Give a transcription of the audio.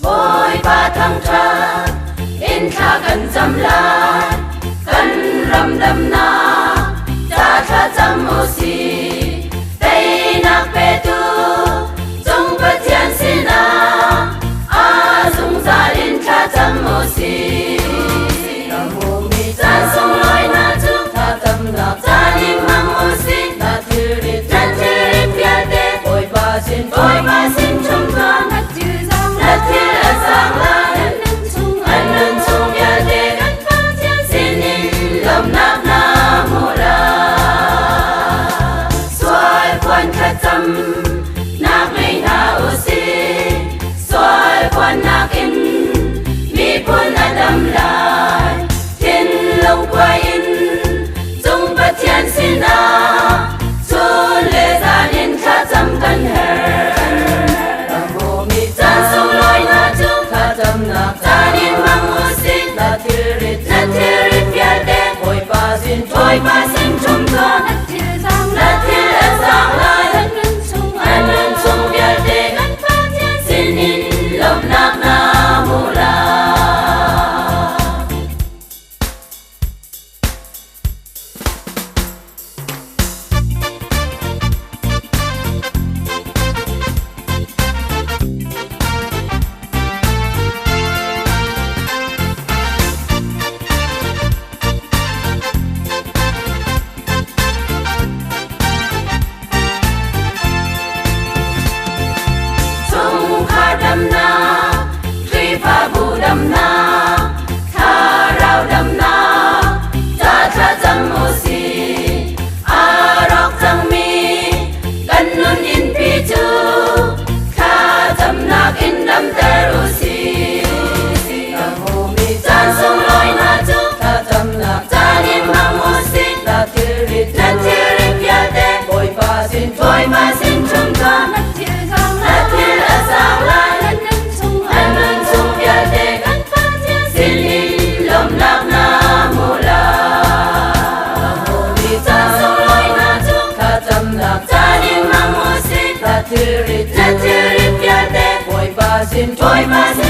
Ôi ba thăng tra in tha gần dâm la gần râm đâm na cha cha dâm ô si tây nạc bê tu dung bất thiên si na a dung gia in tha dâm ô si nam mô mi cha dung loi na chu tha dâm na cha lim mang ô si na thiu ri pia te ôi ba xin chung con na thiu sang la anh nên chung ya te xin in lom nạc na mô la xoay quan khát dâm nạc ngày na ô si xoay quan nạc in mi pun adam lai thiên long quay in dung bất thiên xin na xuân lệ gia in khát dâm cần her nam mô mi cha sung loi na chu khát dâm nạc cha in mang ô si na thiu ri pia te ôi ba xin chung con na thiu sang lai anh nên chung ya te xin in lom nạc na mô la đâm na khi pha bu đâm na tha rau đâm na cha cha dâm ô si a róc dâm mi gần nun in pi chu kha dâm nạc in đâm ter ô si nam mô mi cha sung loi na chu kha dâm nạc cha in mang ô si na thiu ri pia te ôi ba xin chung con na thiu sang la thiu ri pia te ôi ba xin